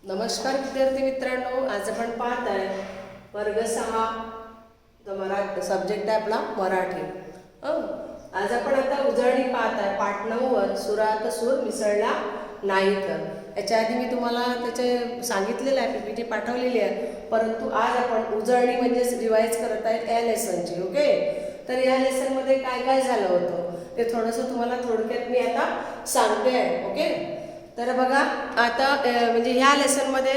नमस्कार विद्यार्थी मित्रांनो, आज आपण पाहत आहे वर्ग 6 सब्जेक्ट आहे आपला मराठी. आज आपण आता उजळणी पाहत आहे पाठ 9 वर सुरात सूर मिसळला नाही. तर याच्या आधी मी तुम्हाला त्याचे सांगितलेलं आहे, पीपीटी पाठवलेली आहे, परंतु आज आपण उजळणी म्हणजेच रिवाइज करत आहे या लेसनची. ओके, तर या लेसनमध्ये काय काय झालं होतं ते थोडंसं तुम्हाला थोडक्यात मी आता सांगते आहे. ओके, तर बघा आता म्हणजे ह्या लेसनमध्ये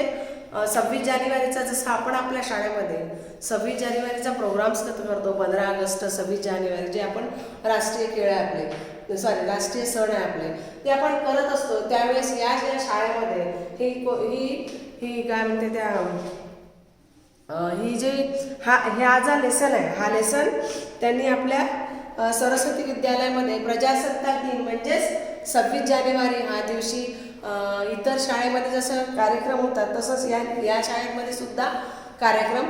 26 जानेवारीचा जसं आपण आपल्या शाळेमध्ये 26 जानेवारीचा प्रोग्राम्स करतो, 15 ऑगस्ट 26 जानेवारी जे आपण राष्ट्रीय खेळ आहे आपले, राष्ट्रीय सण आहे आपले, ते आपण करत असतो. त्यावेळेस या ज्या शाळेमध्ये ही काय म्हणते त्या ही जे हा जो लेसन आहे, हा लेसन त्यांनी आपल्या सरस्वती विद्यालयामध्ये प्रजासत्ताक दिन म्हणजेच 26 जानेवारी हा दिवशी इतर शाळेमध्ये जसं कार्यक्रम होतात तसंच या शाळेमध्ये सुद्धा कार्यक्रम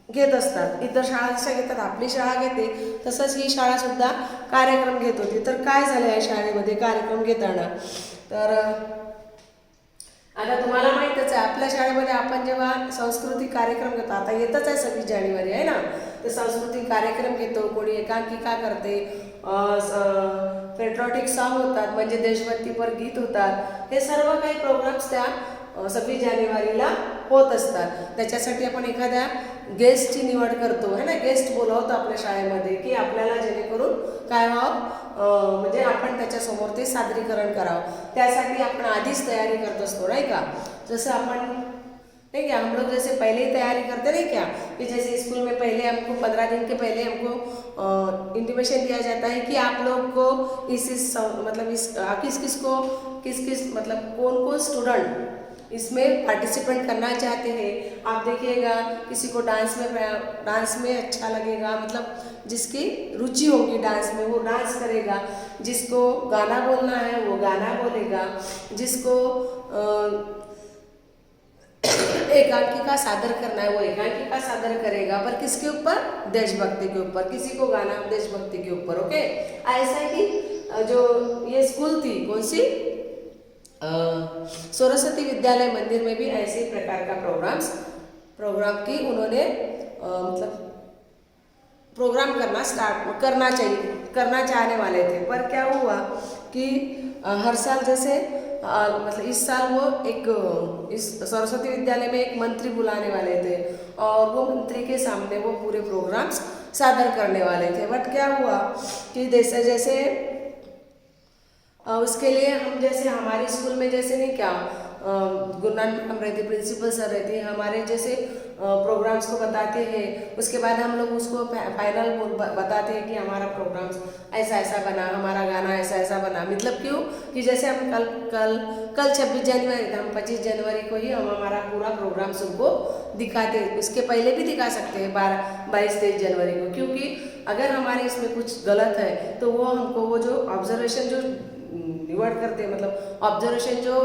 घेत असतात. इतर शाळा जशा घेतात, आपली शाळा घेते, तसंच ही शाळा सुद्धा कार्यक्रम घेत होती. तर काय झालं या शाळेमध्ये कार्यक्रम घेताना, तर आता तुम्हाला माहीतच आहे आपल्या शाळेमध्ये आपण जेव्हा सांस्कृतिक कार्यक्रम घेतो, आता येतच आहे 26 जानेवारी आहे ना, तर सांस्कृतिक कार्यक्रम घेतो, कोणी एकांकिका करते, पेट्रॉटिक सॉन्ग होतात म्हणजे देशभक्तीपर गीत होतात. हे सर्व काही प्रोग्राम्स त्या 26 जानेवारीला होत असतात. त्याच्यासाठी आपण एखाद्या गेस्टची निवड करतो है ना, गेस्ट बोलवतो आपल्या शाळेमध्ये की आपल्याला जेणेकरून काय व्हावं, म्हणजे आपण त्याच्यासमोर ते सादरीकरण करावं. त्यासाठी आपण आधीच तयारी करत असतो नाही का. जसं आपण नहीं क्या, हम लोग जैसे पहले ही तैयारी करते नहीं क्या, कि जैसे स्कूल में पहले हमको 15 दिन के पहले हमको इंटीमेशन दिया जाता है कि आप लोग को इस मतलब किस मतलब कौन स्टूडेंट इसमें पार्टिसिपेट करना चाहते हैं. आप देखिएगा किसी को डांस में अच्छा लगेगा, मतलब जिसकी रुचि होगी डांस में वो डांस करेगा, जिसको गाना बोलना है वो गाना बोलेगा, जिसको एकांकिका सादर करना है वो एकांकिका सादर करेगा, पर किसके ऊपर, देशभक्ति के ऊपर. किसी को गाना देशभक्ति के ऊपर. ओके, ऐसा ही जो ये स्कूल थी कौन सी, सरस्वती विद्यालय मंदिर में भी ऐसे प्रकार का प्रोग्राम की उन्होंने मतलब प्रोग्राम करना चाहने वाले थे. पर क्या हुआ कि हर साल जैसे मतलब इस साल वो इस सरस्वती विद्यालय में एक मंत्री बुलाने वाले थे और वो मंत्री के सामने वो पूरे प्रोग्राम्स सादर करने वाले थे. बट क्या हुआ कि जैसे उसके लिए हम जैसे हमारे स्कूल में जैसे नहीं क्या गुरु नानक मैम रहती, प्रिंसिपल सर रहती है, हमारे जैसे प्रोग्राम्स को बताते हैं, उसके बाद हम लोग उसको फाइनल बताते हैं कि हमारा प्रोग्राम्स ऐसा बना, हमारा गाना ऐसा बना. मतलब क्यों कि जैसे हम कल 26 जनवरी था, हम 25 जनवरी को ही हम हमारा पूरा प्रोग्राम्स उनको दिखाते हैं. इसके पहले भी दिखा सकते हैं 22-23 जनवरी को, क्योंकि अगर हमारे इसमें कुछ गलत है तो वो हमको वो जो ऑब्जर्वेशन जो निवड करते, मतलब ऑब्जर्वेशन जो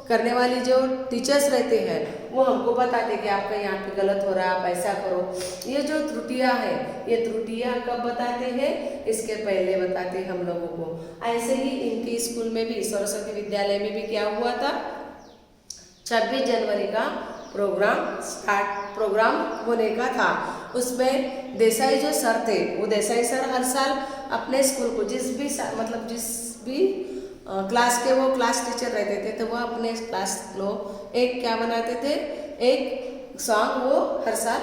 करने वाली जो टीचर्स रहते हैं वो हमको बताते कि आपका यहाँ पे गलत हो रहा है, आप ऐसा करो. ये जो त्रुटियां हैं, ये त्रुटियां कब बताते हैं, इसके पहले बताते हैं हम लोगों को. ऐसे ही इनके स्कूल में भी, सरस्वती विद्यालय में भी क्या हुआ था, 26 जनवरी का प्रोग्राम होने का था. उसमें देसाई जो सर थे, वो देसाई सर हर साल अपने स्कूल को जिस भी क्लास के वो क्लास टीचर रहते थे, तो वो अपने क्लास को एक क्या बनाते थे, एक सॉन्ग वो हर साल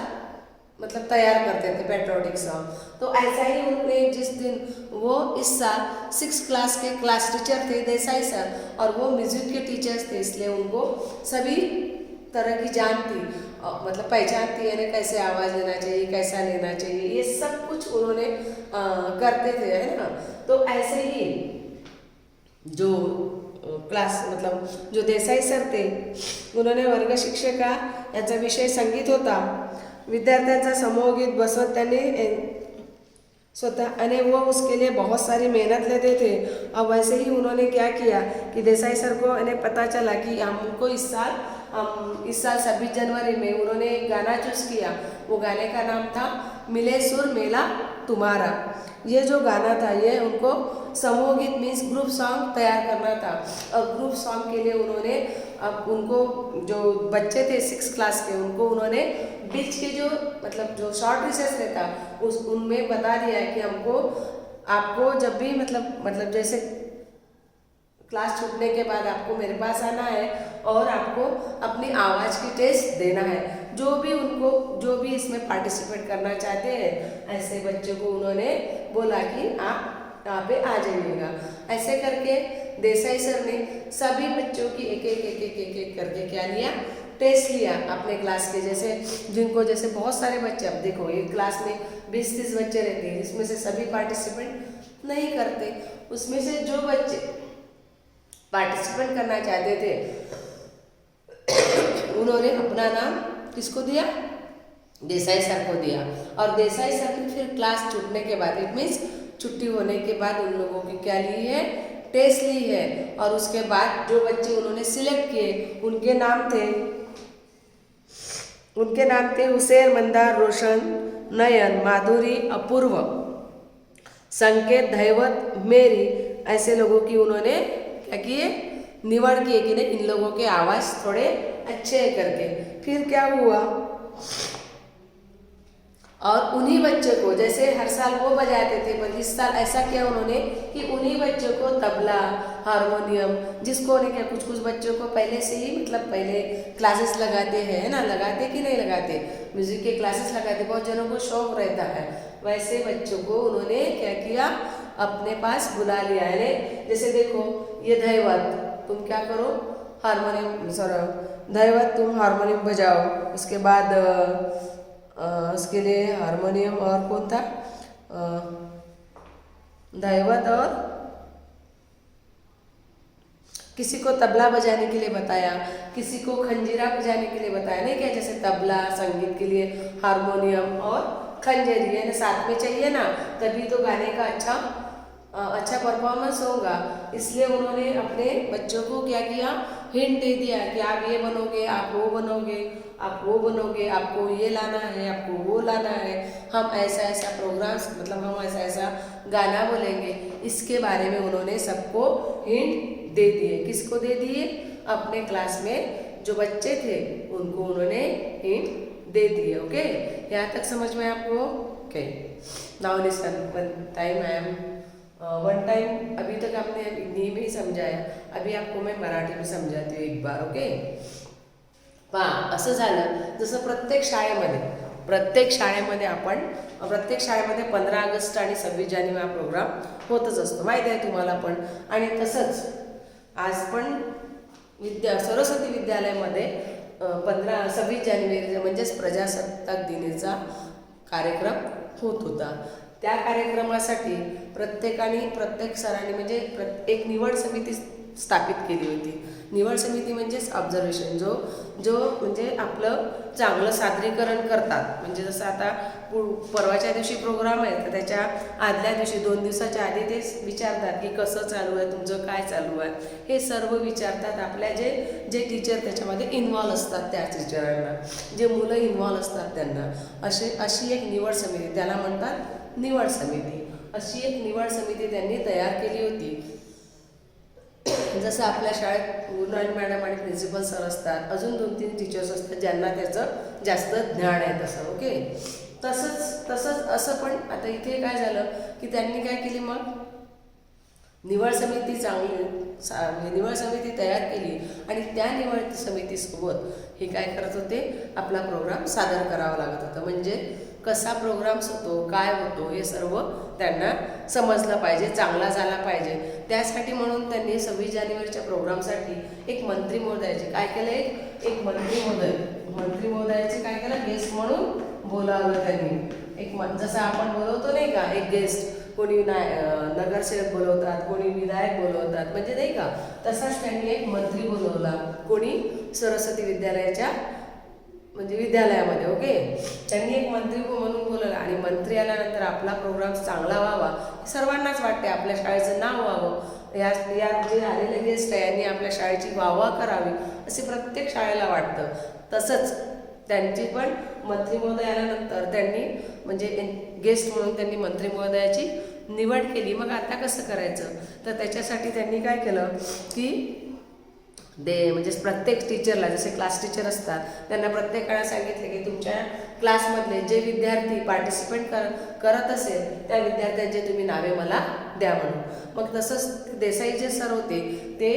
मतलब तैयार करते थे, पेट्रोटिक सॉन्ग. तो ऐसा ही उन्होंने जिस दिन वो इस साल 6 क्लास के क्लास टीचर थे देसाई सर, और वो म्यूजिक के टीचर्स थे, इसलिए उनको सभी तरह की जान थी, मतलब पहचान थी, यानी कैसे आवाज़ लेना चाहिए, कैसा लेना चाहिए, ये सब कुछ उन्होंने करते थे है ना. तो ऐसे ही जो क्लास मतलब जो देसाई सर थे, उन्होंने वर्ग शिक्षिका याचा विषय संगीत होता. विद्यार्थ्यांचा समूहगीत बसवत त्यांनी स्वतः, और वो उसके लिए बहुत सारी मेहनत लेते थे. और वैसे ही उन्होंने क्या किया कि देसाई सर को इन्हें पता चला कि हमको इस साल 26 जनवरी में उन्होंने एक गाना चूज़ किया. वो गाने का नाम था मिले सुर मेला तुम्हारा। ये जो गाना था ये उनको समूह गीत मीन्स ग्रुप सॉन्ग तैयार करना था। और ग्रुप सॉन्ग के लिए उन्होंने अब उनको जो बच्चे थे 6 क्लास के उनको उन्होंने बीच के जो मतलब जो शॉर्ट रिसेस रहता उस उनमें बता दिया है कि हमको आपको जब भी मतलब जैसे क्लास छूटने के बाद आपको मेरे पास आना है और आपको अपनी आवाज़ की टेस्ट देना है। जो भी इसमें पार्टिसिपेट करना चाहते हैं ऐसे बच्चों को उन्होंने बोला कि आप यहाँ पे आ जाइएगा। ऐसे करके देसाई सर ने सभी बच्चों की एक करके क्या लिया, टेस्ट लिया अपने क्लास के। जैसे बहुत सारे बच्चे, अब देखो एक क्लास में 20-30 बच्चे रहते हैं, इसमें से सभी पार्टिसिपेट नहीं करते। उसमें से जो बच्चे पार्टिसिपेट करना चाहते थे उन्होंने अपना नाम किसको दिया, देसाई सर को दिया। और देसाई सर ने फिर क्लास छूटने के बाद इट मीन्स छुट्टी होने के बाद उन लोगों की क्या ली है, टेस्ट ली है। और उसके बाद जो बच्चे उन्होंने सिलेक्ट किए उनके नाम थे हुसैन, मंदार, रोशन, नयन, माधुरी, अपूर्व, संकेत, धैवत, मेरी। ऐसे लोगों की उन्होंने क्या किए, निवड़ किए कि नहीं इन लोगों के आवाज़ थोड़े अच्छे है करके। फिर क्या हुआ, और उन्हीं बच्चों को जैसे हर साल वो बजाते थे पर इस साल ऐसा किया उन्होंने कि उन्हीं बच्चों को तबला, हारमोनियम, जिसको नहीं क्या कुछ बच्चों को पहले से ही पहले क्लासेस लगाते हैं ना, लगाते कि नहीं लगाते, म्यूजिक के क्लासेस लगाते, बहुत जनों को शौक रहता है। वैसे बच्चों को उन्होंने क्या किया, अपने पास बुला लिया है। जैसे देखो ये धैवत, तुम क्या करो, धैवत तुम हारमोनियम बजाओ। उसके बाद उसके लिए हारमोनियम और कौन था, धैवत, और किसी को तबला बजाने के लिए बताया, किसी को खंजीरा बजाने के लिए बताया, नहीं क्या, जैसे तबला संगीत के लिए हारमोनियम और खंजरी है ना साथ में चाहिए ना, तभी तो गाने का अच्छा परफॉर्मेंस होगा। इसलिए उन्होंने अपने बच्चों को क्या किया, हिंट दे दिया कि आप ये बनोगे, आप वो बनोगे, आप वो बनोगे, आपको ये लाना है, आपको वो लाना है, हम ऐसा प्रोग्राम्स हम ऐसा गाना बोलेंगे। इसके बारे में उन्होंने सबको हिंट दे दिए। किसको दे दिए, अपने क्लास में जो बच्चे थे उनको उन्होंने हिंट दे दिए। ओके, यहाँ तक समझ में आपको? Okay, now listen, one time अभी तक आपने हिंदी में ही समझाया, अभी आपको मैं मराठी में समजाती हूँ एक बार। ओके, असं झालं जसं प्रत्येक शाळेमध्ये 15 ऑगस्ट आणि 26 जानेवारी हा प्रोग्राम होतच असतो, माहीत आहे तुम्हाला पण। आणि तसंच आज पण सरस्वती विद्यालयामध्ये 26 जानेवारी म्हणजेच प्रजासत्ताक दिनाचा कार्यक्रम होत होता। त्या कार्यक्रमासाठी प्रत्येक सरांनी म्हणजे एक निवड समिती स्थापित केली होती। निवड समिती म्हणजेच ऑब्झर्वेशन, जो म्हणजे आपलं चांगलं सादरीकरण करतात। म्हणजे जसं आता परवाच्या दिवशी प्रोग्राम आहे तर त्याच्या आदल्या दिवशी 2 दिवसाच्या आधी ते विचारतात की कसं चालू आहे तुमचं, काय चालू आहे, हे सर्व विचारतात। आपल्या जे टीचर त्याच्यामध्ये इन्व्हॉल्व असतात त्या टीचरांना, जे मुलं इन्व्हॉल्व असतात त्यांना अशी एक निवड समिती, त्याला म्हणतात निवड समिती। अशी एक निवड समिती त्यांनी तयार केली होती। जसं आपल्या शाळेत गुरुनानक मॅडम आणि प्रिन्सिपल सर असतात, अजून 2-3 टीचर्स असतात ज्यांना त्याचं जास्त ज्ञान आहे तसं। ओके, तसंच असं पण आता इथे काय झालं की त्यांनी काय केली, मग निवड समिती तयार केली आणि त्या निवड समितीसोबत हे काय करत होते, आपला प्रोग्राम सादर करावा लागत होता। म्हणजे कसा प्रोग्राम होतो, काय होतो, हे सर्व त्यांना समजलं पाहिजे, चांगला झाला पाहिजे। त्यासाठी म्हणून त्यांनी 26 जानेवारीच्या प्रोग्रामसाठी एक मंत्री महोदयाचे काय केलं, एक मंत्री महोदयाचे काय केलं, गेस्ट म्हणून बोलावलं त्यांनी। एक जसं आपण बोलवतो नाही का, एक गेस्ट, कोणी नगरसेवक बोलवतात, कोणी विधायक बोलवतात, म्हणजे नाही का, तसाच त्यांनी एक मंत्री बोलवला, कोणी सरस्वती विद्यालयाच्या म्हणजे विद्यालयामध्ये। ओके, त्यांनी एक मंत्री म्हणून बोलवलं आणि मंत्री आल्यानंतर आपला प्रोग्राम चांगला व्हावा, सर्वांनाच वाटते, आपल्या शाळेचं नाव व्हावं, या जे आलेले गेस्ट आहे यांनी आपल्या शाळेची वाहवा करावी असे प्रत्येक शाळेला वाटतं। तसंच त्यांची पण मंत्री महोदय आल्यानंतर त्यांनी म्हणजे गेस्ट म्हणून त्यांनी मंत्री महोदयाची निवड केली. मग आता कसं करायचं, तर त्याच्यासाठी त्यांनी काय केलं की म्हणजे प्रत्येक टीचरला, जसे क्लास टीचर असतात त्यांना प्रत्येकाला सांगितले की तुमच्या क्लासमधले जे विद्यार्थी पार्टिसिपेट करत असेल त्या विद्यार्थ्यांचे तुम्ही नावे मला द्या म्हणून. मग तसंच देसाई जे सर होते ते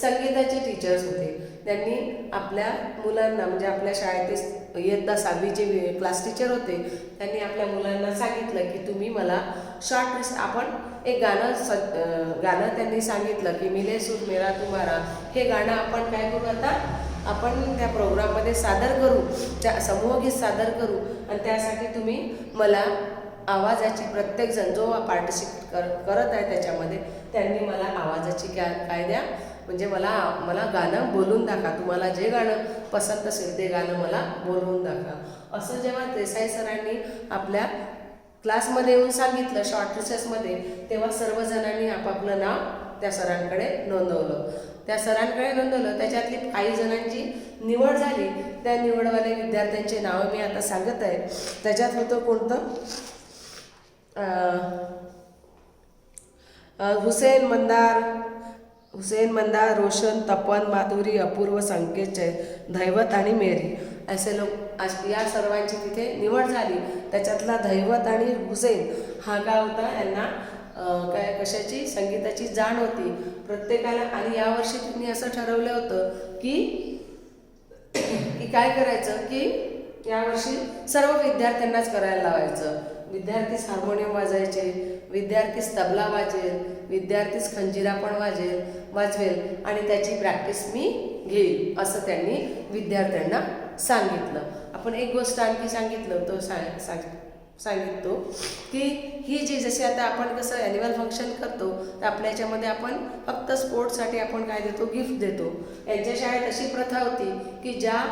संगीताचे टीचर्स होते. त्यांनी आपल्या मुलांना म्हणजे आपल्या शाळेतील इयत्ता 6वीचे क्लास टीचर होते, त्यांनी आपल्या मुलांना सांगितलं की तुम्ही मला शॉर्ट आपण एक गाणं त्यांनी सांगितलं की मिले सूर मेरा तुम्हारा. हे गाणं आपण काय करू, आता आपण त्या प्रोग्राममध्ये सादर करू, त्या समूहगीत सादर करू. आणि त्यासाठी तुम्ही मला आवाजाची, प्रत्येकजण जो पार्टिसिपेट करत आहे त्याच्यामध्ये त्यांनी मला आवाजाची काय द्या, म्हणजे मला गाणं बोलून दाखवा. तुम्हाला जे गाणं पसंत असेल ते गाणं मला बोलवून दाखवा. असं जेव्हा देसाई सरांनी आपल्या क्लासमध्ये येऊन सांगितलं शॉर्ट रिसेसमध्ये, तेव्हा सर्वजणांनी आपापलं नाव त्या सरांकडे नोंदवलं. त्या सरांकडे नोंदवलं, त्याच्यातली काही जणांची निवड झाली. त्या निवडवाल्या विद्यार्थ्यांचे नावं मी आता सांगत आहे. त्याच्यात होतं कोणतं, हुसेन मंदार, रोशन, तपन, माधुरी, अपूर्व, संकेत, दैवत आणि मेरी असे लोक, या सर्वांची तिथे निवड झाली. त्याच्यातला दैवत आणि हुसेन हा काय होता, यांना काय कशाची, संगीताची जाण होती प्रत्येकाला. आणि यावर्षी त्यांनी असं ठरवलं होतं की काय करायचं की यावर्षी सर्व विद्यार्थ्यांनाच करायला लावायचं. विद्यार्थीच हार्मोनियम वाजायचे, विद्यार्थीच तबला वाजेल, विद्यार्थीच खंजिरा पण वाजवेल आणि त्याची प्रॅक्टिस मी घेईल असं त्यांनी विद्यार्थ्यांना सांगितलं. आपण एक गोष्ट आणखी सांगितलं तो सांगिततो की ही जी जशी आता आपण कसं ॲन्युअल फंक्शन करतो तर आपल्या याच्यामध्ये आपण फक्त स्पोर्ट्ससाठी आपण काय देतो, गिफ्ट देतो. यांच्या शाळेत अशी प्रथा होती की ज्या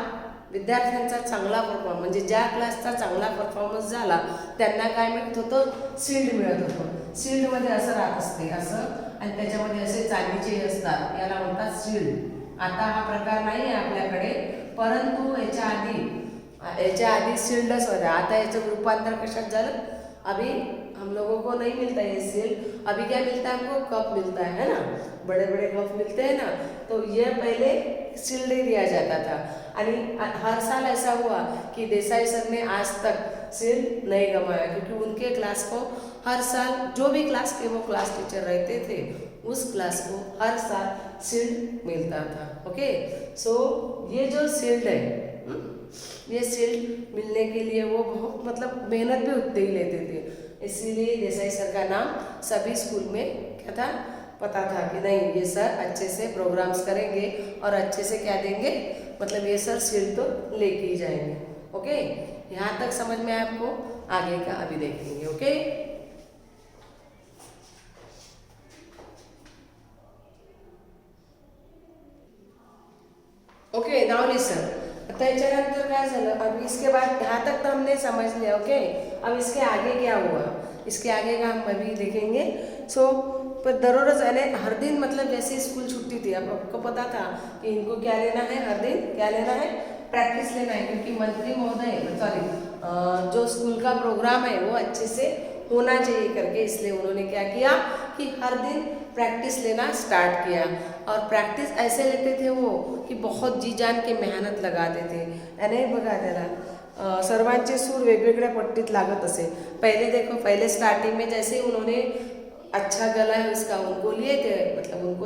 विद्यार्थ्यांचा चांगला परफॉर्मन्स म्हणजे ज्या क्लासचा चांगला परफॉर्मन्स झाला त्यांना काय मिळत होतं, शील्ड मिळत होतं. शील्डमध्ये असं राहत असते असं, आणि त्याच्यामध्ये असे चांदीचे असतात, याला म्हणतात शील्ड. आता हा प्रकार नाही आहे आपल्याकडे, परंतु याच्या आधी शील्डच होता. आता याचं रूपांतर कशात झालं, अभी हम लोगों को नहीं मिलता है शील्ड, अभी क्या मिलता है, हमको कप मिलता है ना, बड़े बड़े कप मिलते हैं ना. तो ये पहले शील्ड ही दिया जाता था. आणि हर साल ऐसा हुआ कि देसाई सर ने आज तक शील्ड नहीं गंवाया, क्योंकि उनके क्लास को हर साल जो भी क्लास के वो क्लास टीचर रहते थे उस क्लास को हर साल शील्ड मिलता था. ओके, सो ये जो शील्ड है, ये शील्ड मिलने के लिए वो बहुत मतलब मेहनत भी उतने ही लेते थे. इसीलिए देसाई सर का नाम सभी स्कूल में क्या था, पता था कि नहीं ये सर अच्छे से प्रोग्राम्स करेंगे और अच्छे से क्या देंगे, मतलब ये सर शील्ड तो लेके ही जाएंगे. ओके, यहाँ तक समझ में आया आपको, आगे का अभी देखेंगे. Okay, okay, now listen. आता याच्यानंतर काय झालं, अब इसके बाद यहाँ तक तो हमने समझ लिया. ओके, अब इसके आगे क्या हुआ, इसके आगे का हम अभी देखेंगे. सो पर दररोज यानी हर दिन, मतलब जैसे स्कूल छुट्टी थी, अब आपको पता था कि इनको क्या लेना है, हर दिन क्या लेना है, प्रैक्टिस लेना है. क्योंकि मंत्री महोदय जो स्कूल का प्रोग्राम है वो अच्छे से होना चाहिए करके, इसलिए उन्होंने क्या किया कि हर दिन प्रैक्टिस लेना स्टार्ट किया. और प्रैक्टिस ऐसे लेते थे वो की बहुत जी जान के मेहनत लगाते थे. यानी बघा त्याला सर्वांचे सूर वेगवेगळ्या पट्टीत लागत असे. पहले स्टार्टिंग में जैसे उन्होंने अच्छा गला है उसका उनको लिए थे, मतलब उनको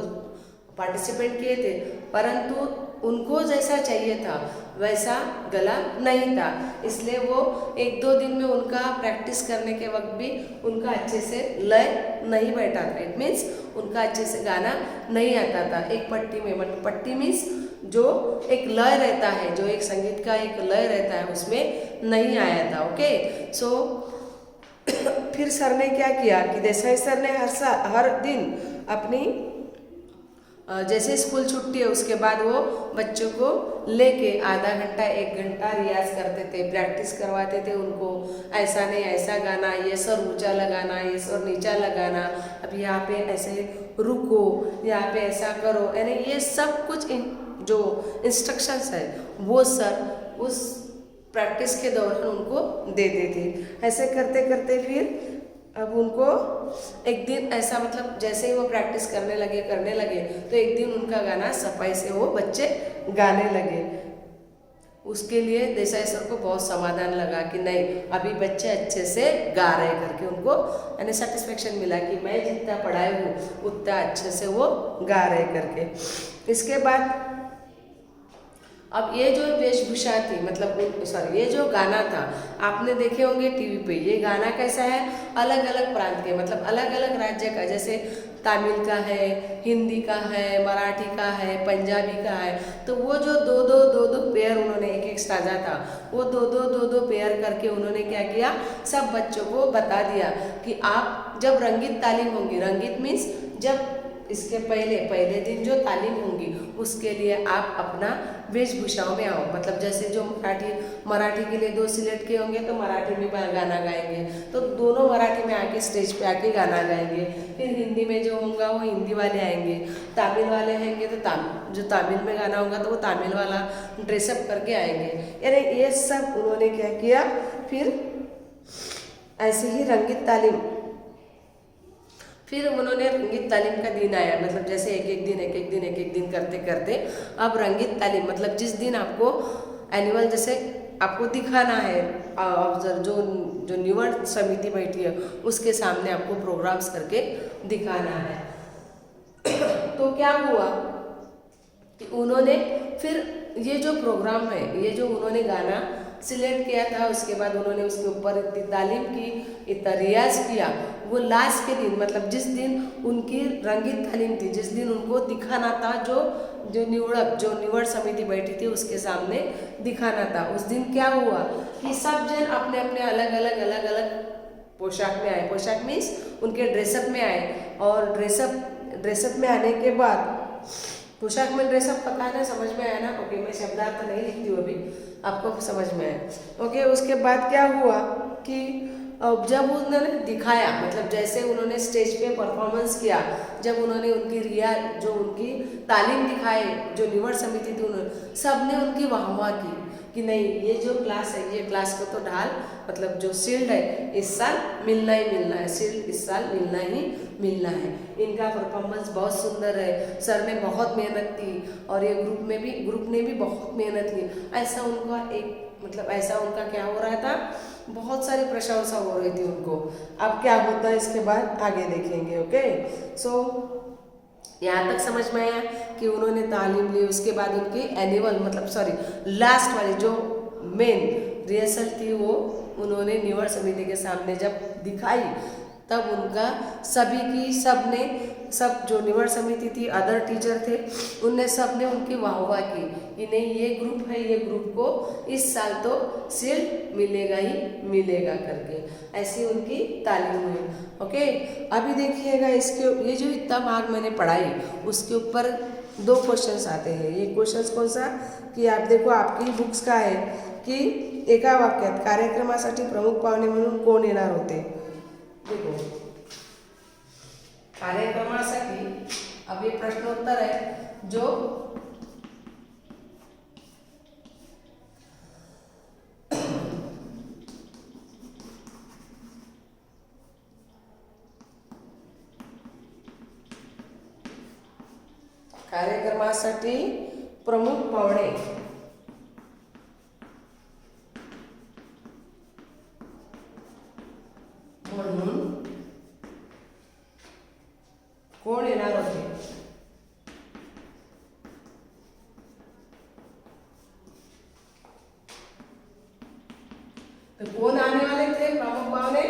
पार्टिसिपेट किए थे, परंतु उनको जैसा चाहिए था वैसा गला नहीं था. इसलिए वो 1-2 दिन में उनका प्रैक्टिस करने के वक्त भी उनका अच्छे से लय नहीं बैठा था. इट मीन्स उनका अच्छे से गाना नहीं आता था. एक पट्टी में, पट्टी मीन्स जो एक लय रहता है, जो एक संगीत का एक लय रहता है उसमें नहीं आया था. ओके, सो फिर सर ने क्या किया कि देसाई सर ने हर दिन अपनी जैसे स्कूल छुट्टी है उसके बाद वो बच्चों को लेके आधा घंटा 1 घंटा रियाज करते थे, प्रैक्टिस करवाते थे उनको. ऐसा नहीं ऐसा गाना, ये सर ऊंचा लगाना, ये सर नीचा लगाना, अब यहाँ पे ऐसे रुको, यहाँ पे ऐसा करो, यानी ये सब कुछ जो इंस्ट्रक्शंस है वो सर उस प्रैक्टिस के दौरान उनको देते थे। ऐसे करते करते फिर अब उनको एक दिन ऐसा मतलब जैसे ही वो प्रैक्टिस करने लगे तो एक दिन उनका गाना सफाई से वो बच्चे गाने लगे। उसके लिए देसाई सर को बहुत समाधान लगा कि नहीं अभी बच्चे अच्छे से गा रहे करके उनको यानी सेटिस्फेक्शन मिला कि मैं जितना पढ़ाई हूँ उतना अच्छे से वो गा रहे करके। इसके बाद अब ये जो वेशभूषा थी मतलब सॉरी ये जो गाना था आपने देखे होंगे टीवी पे। ये गाना कैसा है, अलग अलग प्रांत के मतलब अलग अलग राज्य का, जैसे तमिल का है, हिंदी का है, मराठी का है, पंजाबी का है। तो वो जो दो दो पेयर उन्होंने एक एक साजा था, वो दो पेयर करके उन्होंने क्या किया, सब बच्चों को बता दिया कि आप जब रंगीत तालीम होंगी, रंगीत मीन्स जब इसके पहले दिन जो तालीम होंगी उसके लिए आप अपना वेशभूषाओं में आओ। मतलब जैसे जो मराठी के लिए 2 सिलेक्ट किए होंगे तो मराठी में गाना गाएंगे, तो दोनों मराठी में आके स्टेज पे आके गाना गाएंगे। फिर हिंदी में जो होगा वो हिंदी वाले आएंगे, तमिल वाले आएंगे तो जो तमिल में गाना होगा तो वो तमिल वाला ड्रेसअप करके आएंगे। यानी ये सब उन्होंने क्या किया, फिर ऐसे ही रंगीत तालीम, फिर उन्होंने रंगीत तालीम का दिन आया मतलब जैसे एक एक दिन करते करते अब रंगीत तालीम मतलब जिस दिन आपको एनुअल जैसे आपको दिखाना है जो निवड समिति बैठी है उसके सामने आपको प्रोग्राम्स करके दिखाना है। तो क्या हुआ कि उन्होंने फिर ये जो प्रोग्राम है, ये जो उन्होंने गाना सिलेक्ट किया था, उसके बाद उन्होंने उसके ऊपर इतनी तालीम की, इतना रियाज किया, वो लास्ट के दिन मतलब जिस दिन उनकी रंगीत तालीम थी, जिस दिन उनको दिखाना था जो निवड समिति बैठी थी उसके सामने दिखाना था, उस दिन क्या हुआ कि सब जन अपने अपने अलग अलग पोशाक में आए। पोशाक मीन्स उनके ड्रेसअप में आए और ड्रेसअप में आने के बाद पोशाक में ड्रेसअप पता है ना, समझ में आया ना? ओके, मैं शब्दार्थ नहीं लिखती हूँ अभी, आपको समझ में आया। ओके, उसके बाद क्या हुआ कि जब उन्होंने दिखाया मतलब जैसे उन्होंने स्टेज पे परफॉर्मेंस किया, जब उन्होंने उनकी जो उनकी तालीम दिखाई, जो निवड समिति थी उन्होंने सबने उनकी वाहवाह की कि नहीं ये जो क्लास है, ये क्लास को तो ढाल मतलब जो शील्ड है इस साल मिलना ही मिलना है, शील्ड इस साल मिलना ही मिलना है। इनका परफॉर्मेंस बहुत सुंदर है, सर ने बहुत मेहनत की और ये ग्रुप ने भी बहुत मेहनत की। ऐसा उनका एक मतलब ऐसा उनका क्या हो रहा था, बहुत सारी प्रशंसा हो रही थी उनको। अब क्या होता है इसके बाद आगे देखेंगे। ओके, सो यहाँ तक समझ में आया कि उन्होंने तालीम ली, उसके बाद उनकी एनुअल मतलब लास्ट वाली जो मेन रिहर्सल थी वो उन्होंने निवड समिति के सामने जब दिखाई, तब उनका सब जो निवड समिति थी, अदर टीचर थे, उनने सबने उनकी वाहवाह की कि नहीं ये ग्रुप है, ये ग्रुप को इस साल तो शील्ड मिलेगा ही मिलेगा करके, ऐसी उनकी तालीम हुई। ओके, अभी देखिएगा ये जो इतना भाग मैंने पढ़ाई उसके ऊपर 2 क्वेश्चंस आते हैं। ये क्वेश्चंस कौन सा की आप देखो, आपकी बुक्स का है की एका वाक्यात कार्यक्रमासाठी प्रमुख पाहुणे म्हणून कोण येणार होते। देखो कार्यक्रमासाठी अब ये प्रश्नोत्तर है जो कार्यक्रमासाठी प्रमुख पाहुणे म्हणून कोण येणार होते। तो कौन आने वाले थे प्रमुख पाहुणे?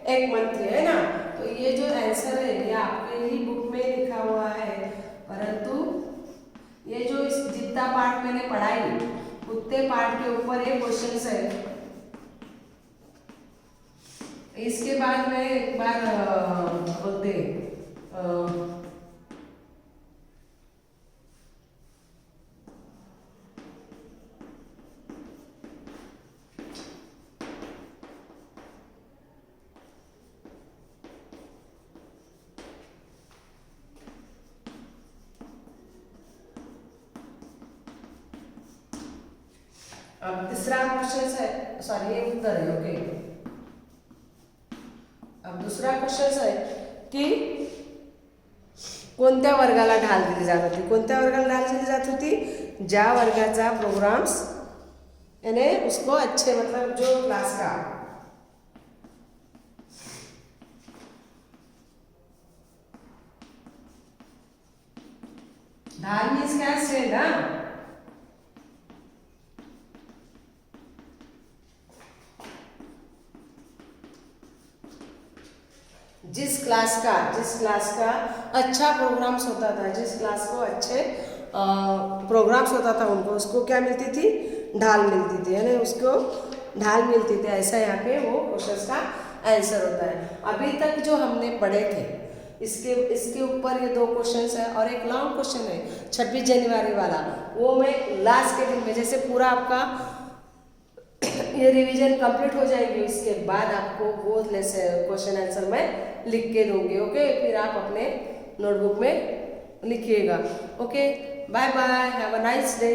एक मंत्री, है ना। तो ये जो आंसर है ये आपके ही बुक में लिखा हुआ है, परंतु ये जो जितना पार्ट मैंने पढ़ाई उतने पार्ट के ऊपर ये क्वेश्चंस है। इसके बाद में एक बार बोलते अब तीसरा क्वेश्चन है, सॉरी ये उत्तर है, ओके। अब दूसरा क्वेश्चन है की कोणत्या वर्गाला ढाल दिली जात होती? कोणत्या वर्गाला ढाल दिली जात होती? ज्या वर्गाचा प्रोग्राम्स यानी उसको अच्छे मतलब जो क्लास का ढाल मीन्स क्या स्टैंड ना, जिस क्लास का अच्छा प्रोग्राम्स होता था, जिस क्लास को अच्छे प्रोग्राम्स होता था उनको उसको क्या मिलती थी? ढाल मिलती थी, यानी उसको ढाल मिलती थी। ऐसा यहाँ पे वो क्वेश्चन का आंसर होता है। अभी तक जो हमने पढ़े थे इसके ऊपर ये 2 क्वेश्चन है और एक लॉन्ग क्वेश्चन है 26 जनवरी वाला, वो मैं लास्ट के दिन में जैसे पूरा आपका ये रिवीजन कंप्लीट हो जाएगी उसके बाद आपको वो क्वेश्चन आंसर मैं लिख के दूंगी, ओके। फिर आप अपने नोटबुक में लिखिएगा, okay. Bye bye, have a nice day.